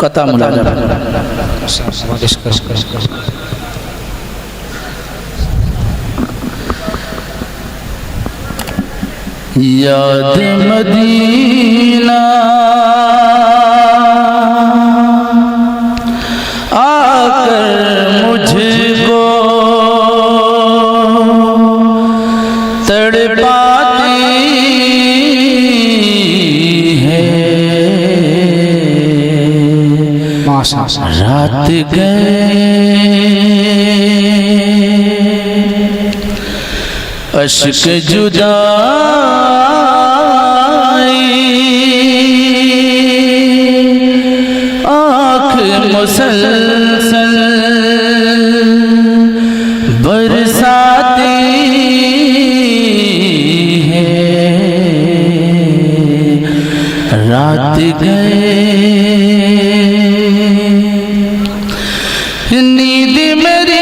قطع ملازم یاد مدینہ آ کر مجھ کو تڑپاتی ہے، رات گئے اشک جدائی، آنکھ مسلسل برساتی ہے، رات گئے نیند میری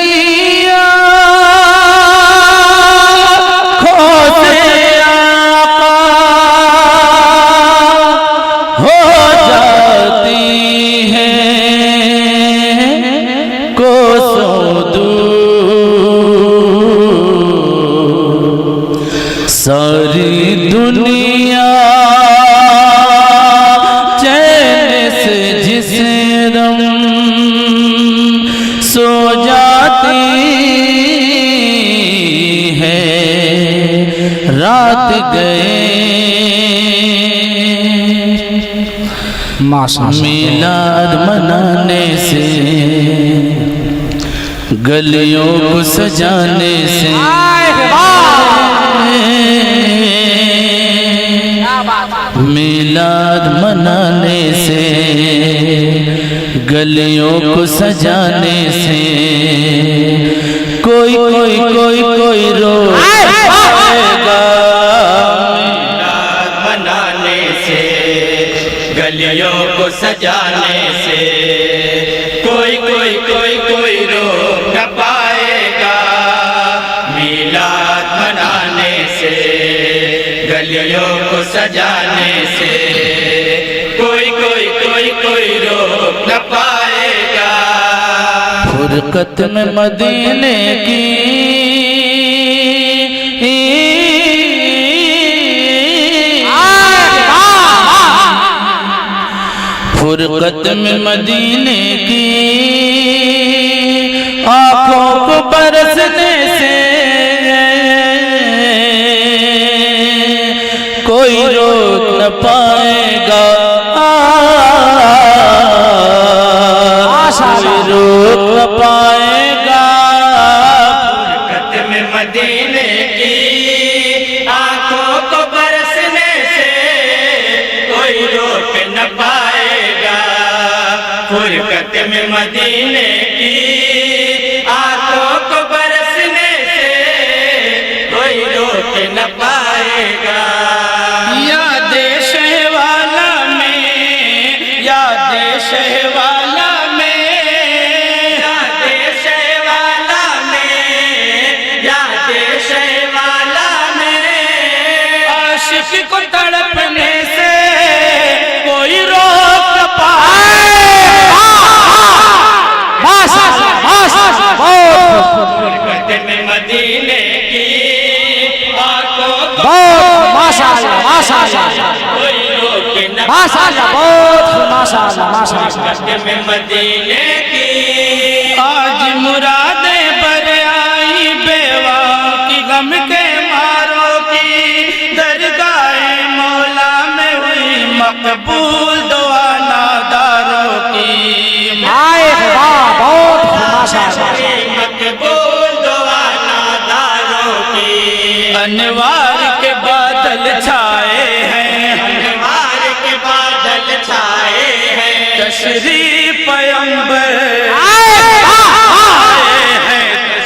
ساری دنیا چین سے جس دم سو جاتی ہے، رات گئے میلاد منانے سے، گلیوں کو سجانے سے، میلاد منانے سے، گلیوں کو سجانے سے، کوئی کوئی کوئی کوئی رو پائے گا، میلاد منانے سے، گلیوں کو سجانے سے، کوئی کوئی کوئی کوئی رو نہ پائے گا، میلاد منانے سے، گلیوں کو سجانے سے، کوئی کوئی کوئی کوئی روک نہ پائے گا، فرقت میں مدینے کی فرقت میں مدینے کی آنکھوں کو برسنے سے، کوئی روک نہ پائے گا، کوئی روک نہ پائے گا، فرقت میں مدینے کی آنکھوں کو برسنے سے، کوئی روک نہ پائے گا، فرقت میں مدینے کی آنکھوں کو برسنے سے، کوئی روک نہ پائے گا، یاد شہوالا میں، یاد شہوالا میں، یاد شہوالا میں، یاد شہوالا میں، عاشق کو تڑپنے سے کوئی روک نہ پائے، فرقت میں مدینے کی آنکھوں کو کوئی روک نہ فرقت میں مدینے کی، آج مرادیں بر آئی بیوہ کی، غم کے ماروں کی، درگاہ مولا میں ہوئی مقبول دعا ناداروں کی، مقبول دعا ناداروں کی، انوار کے بادل چھائے ہیں، انوار کے بادل چھائے ہیں، تشریف پیمبر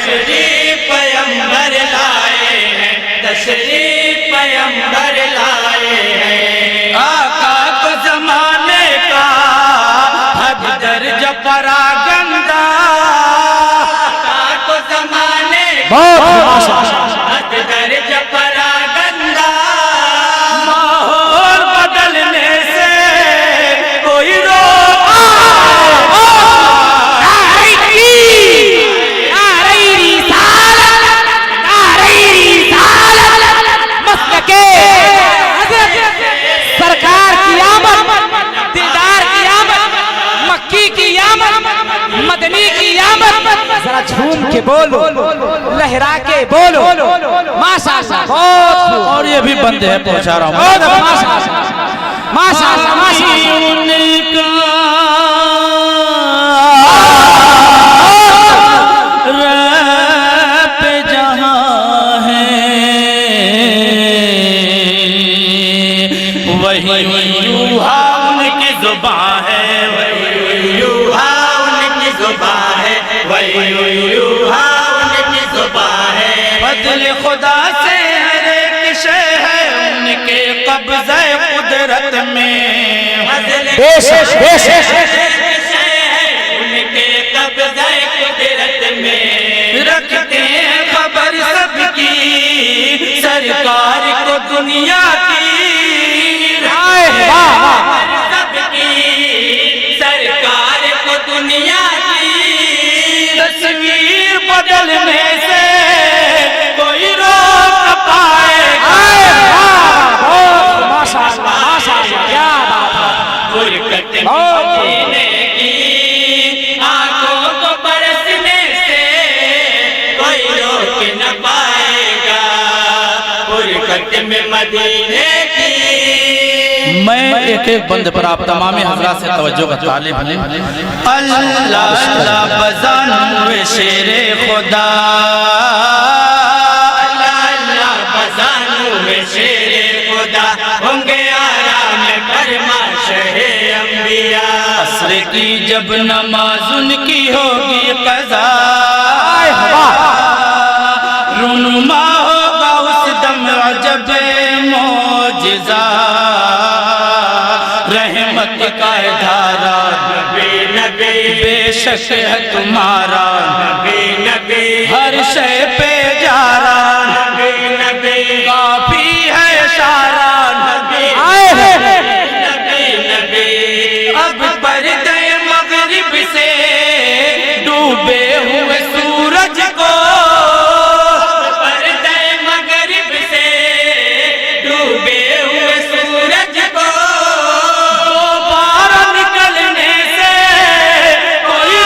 تشریف پیمبر لائے ہیں، تشریف پیمبر لائے ہیں، آقا کو زمانے کا حد درجہ پراگندہ، آقا کو زمانے حد درجہ پراگندہ، ماحول بدلنے سے کوئی روک کے بولو لہرا کے بولو ماشاءاللہ بہت خوب اور یہ بھی بندے ہیں پہنچا رہا ہوں ماشاءاللہ ماشاءاللہ ماشاءاللہ رب جہاں ہے وہی یوہا ان کی زبان ہے یوہا ان کی زبان ہے وہی یوہا ان کی زبان ہے بدل خدا سے ہر ایک شے ہے ان کے قبضہ قدرت میں بے شک بے شک ان کے قبضہ قدرت میں رکھتے ہیں خبر سب کی سرکار کو دنیا کی سب کی سرکار کو دنیا کی تصویر بدلنے سے کوئی روک نہ پائے گا ماشاءاللہ ماشاءاللہ کیا بات ہے برکت مدینے کی آنکھوں کو برسنے سے کوئی روک نہ پائے گا برکت میں مدینے کی میں ایک ایک بند پر آپ تمامی حضرات سے توجہ کا طالب ہوں اللہ اللہ بزانو شیر خدا اللہ اللہ بزانو میں شیر خدا ہوں گے آرام فرما شہ انبیاء عصر کی جب نماز ان کی ہوگی قضا رونما ہوگا اس دم عجب معجزہ رحمت کا دھارا نبی نبی بے شک ہے تمہارا نبی نبی ہر شے پہ جارا نبی نبی کافی ہے اشارہ نبی نبی اب پردے مغرب سے ڈوبے ہوئے سورج کو پردے مغرب سے ڈوبے ہوئے سورج کو دوبارہ نکلنے سے کوئی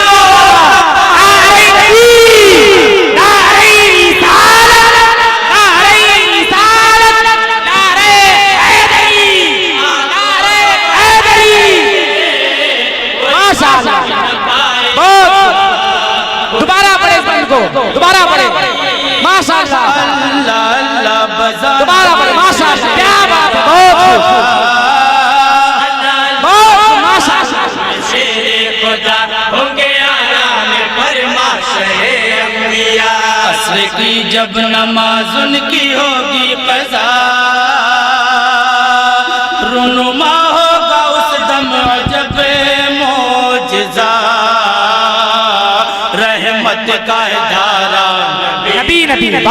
دوبارہ پڑھے اس بند کو دوبارہ پڑھے ماشاءاللہ اللہ اللہ بزا دوبارہ پڑھے ماشاءاللہ کیا بات ہے بہت خوب بہت ماشاءاللہ شیر خدا ہوں گے آرام فرما شہ انبیاء عصر کی جب نماز ان کی ہوگی قضا رونما ہوگا اس دم عجب معجزہ رحمت کا دھارا نبی نبی نبی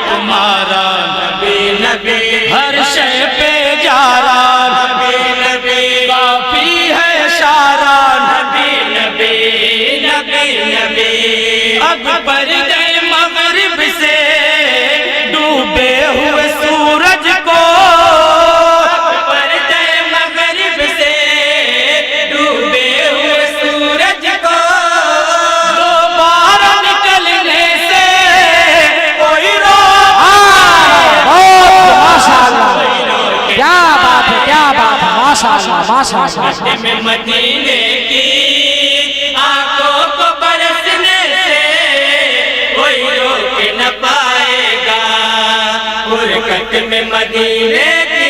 تمہارا نبی نبی ہر شے پہ جارا نبی نبی کافی ہے اشارہ نبی نبی نبی نبی اب پردے مغرب سے ڈوبے ہوئے سورج کو پردے مغرب سے ڈوبے ہوئے سورج کو دوبارہ نکلنے سے کوئی روک ماشاءاللہ کیا بات ہے کیا بات ہے ماشاءاللہ ماشاءاللہ میں مدینے کی آنکھوں کو برسنے سے کوئی روک نہ پائے گا برکت میں مدینے کی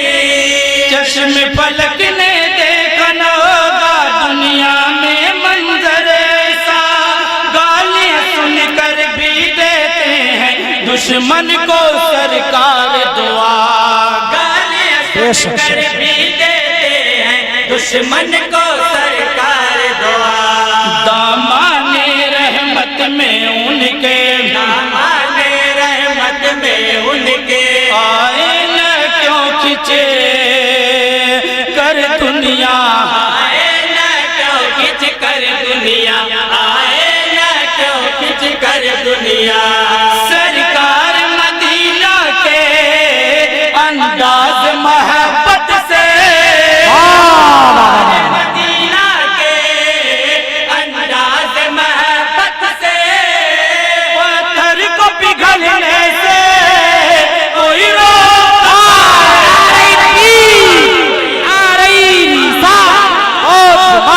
چشم فلک نے دیکھا نہ ہوگا دنیا میں منظر ایسا گالیاں سن کر بھی دیتے ہیں دشمن کو سرکار دعا گالیاں سن کر بھی دیتے ہیں دشمن کو سرکار دعا دامان رحمت میں ان کے دامان رحمت میں ان کے آئے نہ کیوں کھچے کر دنیا آئے نہ کیوں کھچ کر دنیا آئے نہ کیوں کھچ کر دنیا سرکار مدینہ کے انداز محبت سے مدینہ کے انداز محبت سے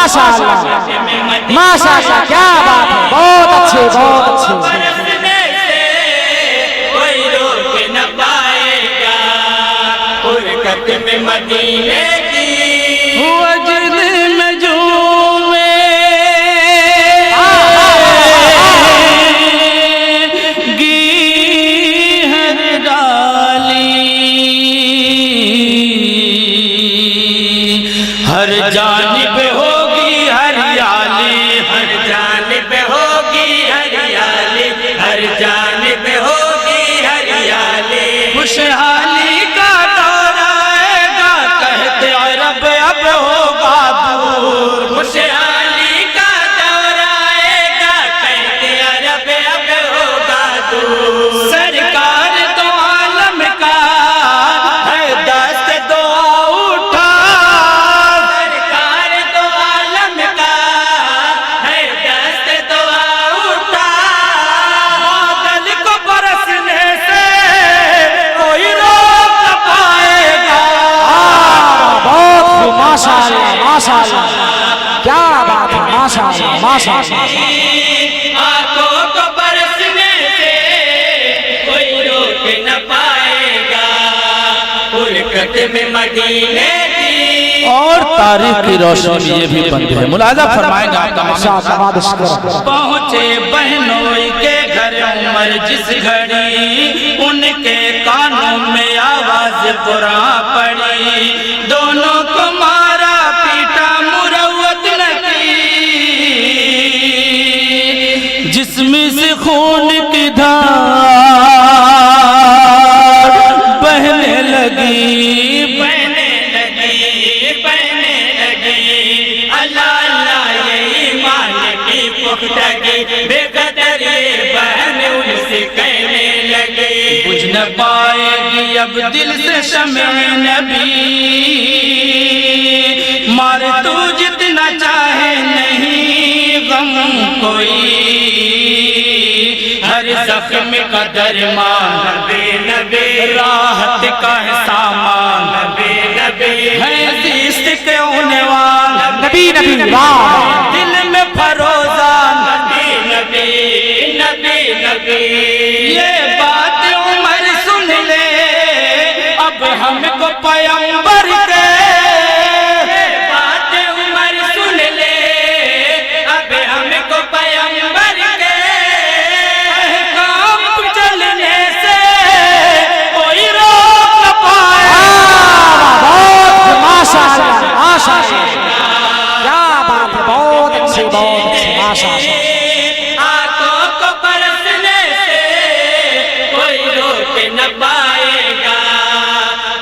माशाअल्लाह माशाअल्लाह क्या बात है बहुत अच्छे बहुत अच्छे बरसने से कोई रोक न पाएगा बरकत में मदीने की वजद में हर जानिब होगी हरियाली हर जानिब होगी हरियाली हर जानिब होगी हरियाली खुशहाली का दौर आएगा कहते अरब अब होगा दूर खुशहाली का दौर आएगा कहते अरब अब होगा दूर सरकार दो आलम का है दस्त दुआ उठा सरकार दो आलम का है दस्त दुआ उठा बादल को बरसने से कोई रोक न पाएगा बहुत माशाअल्लाह माशाअल्लाह क्या बात है माशाअल्लाह माशाअल्लाह आंखों को बरसने से कोई रोक न पाएगा बरकत में मदीने की और तारीख की रोशनी में ये भी बंद है मुलाजा फरमाएगा आप तमाम पहुंचे बहनों के घर उमर जिस घड़ी उनके कानों में आवाज कुरान पड़ी दोनों को मारा पीटा मुरव्वत न की जिस्म से खून की धार बहने लगी बहने लगी अल्लाह अल्लाह ये ईमान की पुख्तगी बेकदर ये बहन उनसे कहने लगी बुझ न पाएगी अब दिल से शम्ए नबी मार तू जितना चाहे नहीं गम कोई हर जख्म का दरमान नबी नबी राहत का है सामान नबी नबी है इश्क के उन्वान नबी नबी वाह दिल में फरोजान नबी नबी नबी नबी ये बात उमर सुन ले अब हमको पैगंबर के बात उमर सुन ले अब हमको पैगंबर के काम चलने से कोई रोक न पाए बहुत माशाअल्लाह माशाअल्लाह क्या बात है बहुत अच्छी माशाअल्लाह आंखों को बरसने से कोई रोक न पाएगा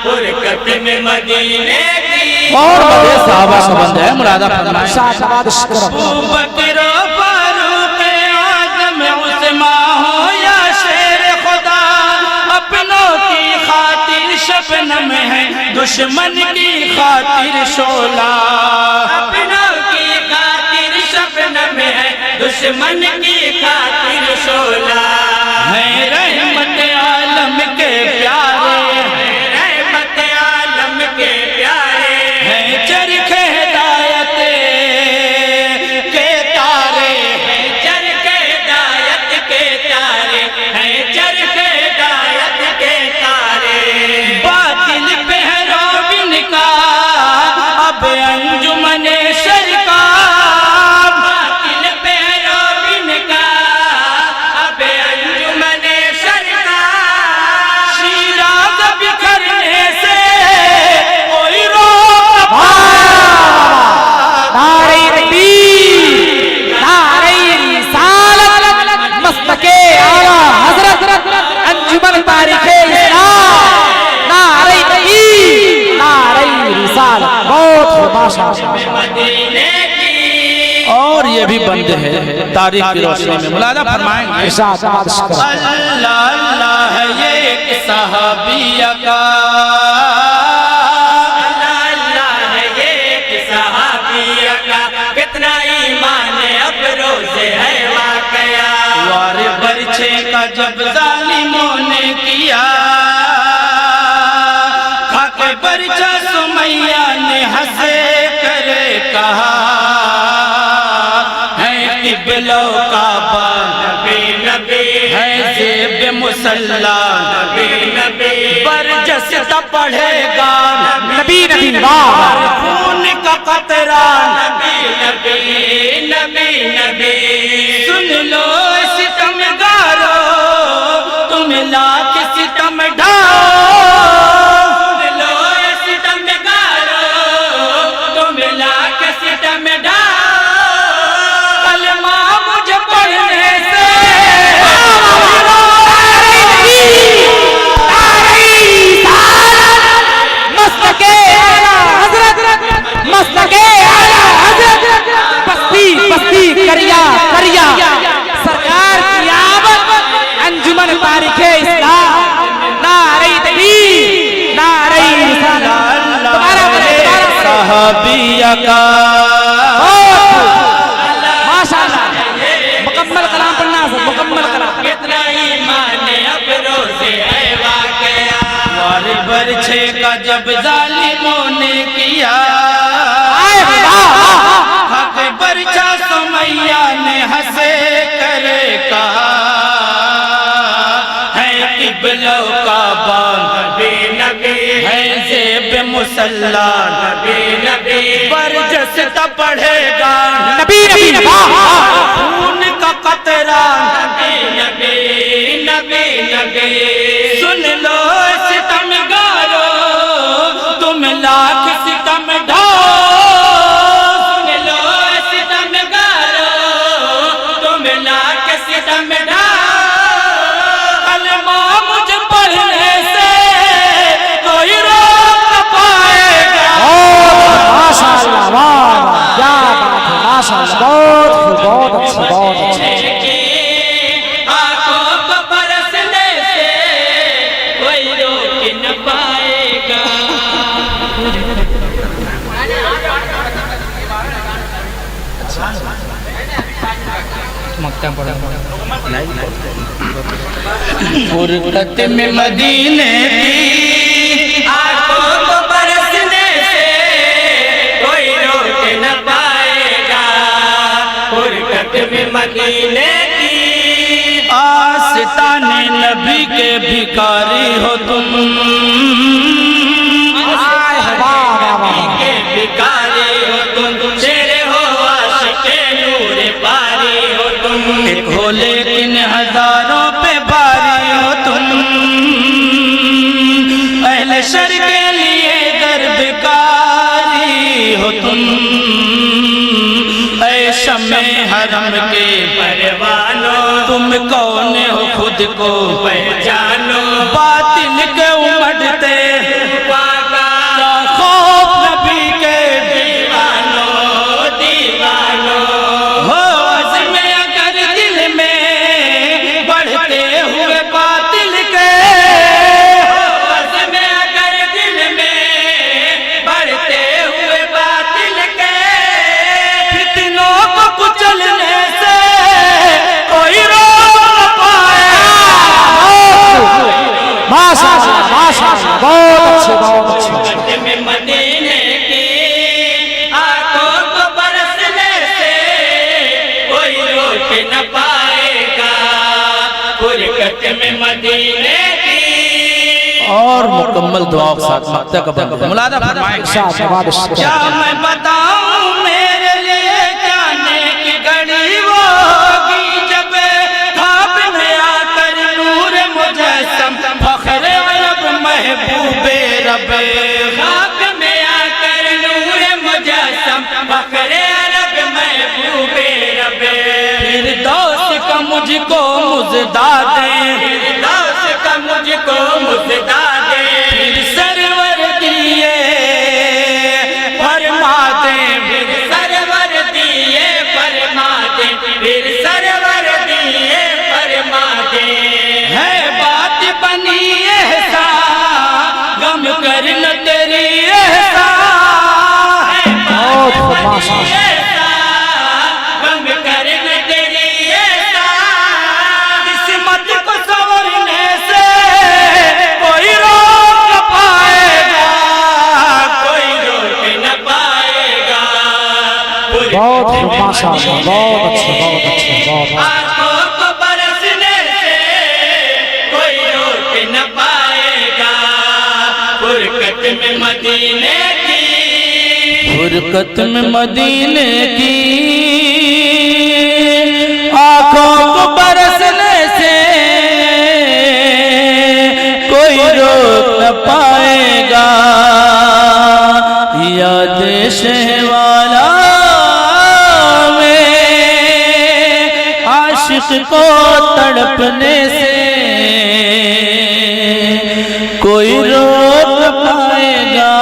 बरकत में मदीने की और बड़े साहबा का बंद है मुरादा फरमाए शाबाश शुक्र अबू बकर फारूक आजम उस्मान हो या शेर खुदा अपनों की खातिर शबनम है दुश्मन की खातिर शोला अपनों की खातिर शबनम है दुश्मन की खातिर शोला है रहमत आलम के प्यारे रहमत आलम के प्यारे है चरखे हिदायत के तारे चरखे हिदायत के तारे हैं चरखे हिदायत के तारे बातिल पे है रोबिन का अब अंजुमन सरकार बातिल पे है रोबिन का अब अंजुमन सरकार शिराज बिखरने से कोई रोक न नारे तकबीर नारे रिसालत मस्तके आला हजरत अंजुमन तारीखे इस्लाम नारे तकबीर नारे रिसालत बहुत माशाअल्लाह मदीने की और ये भी बंद है तारीख की रोशनी में मुलादा फरमाएंगे शाबाश शुक्र अल्लाह अल्लाह है ये एक सहाबिया का अल्लाह अल्लाह है ये एक सहाबिया का कितना ईमान अब रोज़े है वाकया वार बरछे का जब जालिमों ने किया खाके बरछा सुमैया ने हंसे करे कहा किबलो काबा नबी नबी है जेब मुसल्ला नबी नबी बरजस्ता पढ़ेगा नबी नबी वाह खून का कतरा नबी नबी नबी नबी सुन लो सितमगारो तुम लाख सितम ढाओ सुन लो सितमगारो तुम लाख सितम ढाओ कलमा मुझे पढ़ने से मस्तके आला हजरत मस्तके आला हजरत बस्ती बस्ती करिया करिया सरकार की आमद अंजुमन तारीखे इस्लाम नारे तकबीर नारे रिसालत दोबारा सहाबिया का माशाअल्लाह मुकम्मल कलाम पढ़ना है मुकम्मल कलाम कितना ईमान अब रोज़े है वाक़या वार बरछे का जब जालिमों ने किया आए वाह हक बरछा सुमैया ने हंसे करे कहा है किबलो काबा नबी नबी है जेब मुसल्ला नबी नबी बरजस्ता पढ़ेगा नबी नबी वाह खून का कतरा नबी नबी नबी नबी सुन लो सितमगारो तुम लाख सितम ढाओ सुन लो सितमगारो तुम लाख सितम ढाओ कलमा मुझे पढ़ने से कोई रोक न पाएगा माशाअल्लाह वाह क्या बात है माशाअल्लाह बहुत अच्छी बहुत अच्छी आंखों को बरसने से कोई रोक न पाएगा फुरकत में मदीने की आंखों को बरसने से कोई रोक न पाएगा फुरकत में मदीने की आस्ताने नबी के भिखारी हो तुम वाह वाह वाह के भिखारी हो तुम शेर हो आशिके नूर पारी हो तुम एक हो लेकिन हजारों पे भारी हो तुम अहले शर के लिए गर्भकारी हो तुम ऐ शमे हरम के परवानो तुम कौन हो खुद को पहचानो बातिल के उमड़ते पाका खौफ नबी के दीवानो दीवानो हो अज़्म अगर दिल में बढ़ते हुए बातिल के में अगर दिल में बढ़ते हुए बातिल के फितनों को कुचलने से कोई रोक न पाएगा माशाअल्लाह माशाअल्लाह बहुत अच्छी फुरकत में मदीने की आंखों को बरसने से कोई रोक न पाएगा फुरकत में मदीने की और मुकम्मल दुआ के साथ मक्ता का बंद मुलादा फरमाएंगे शाबाश क्या मैं बताऊं मेरे लिए जाने की घड़ी वो होगी जब ख्वाब में आकर नूर मुजस्सम फख्र अरब महबूबे रब खाक में आकर नूर मुजस्सम फख्र अरब महबूबे रब फिर दोस्त का मुझको मुजदा दे फिरदौस का मुझको मुजदा दे फिर सरवर दिए फरमा दे फिर सरवर दिए फरमा दे फिर सरवर दिए फरमा दे है बात बनी एहसान गम कर न तेरी एहसान है बहुत बात माशाअल्लाह ऐसा गम कर न तेरी ऐसा किस्मत को सवार بہت خوب ماشاءاللہ بہت اچھے بہت اچھے بہت اچھے آنکھوں کو برسنے سے کوئی روک نہ پائے گا فرقت میں مدینے کی فرقت میں مدینے کی آنکھوں کو برسنے سے کوئی روک نہ پائے گا یاد شہوالا میں عاشق کو تڑپنے سے کوئی روک نہ پائے گا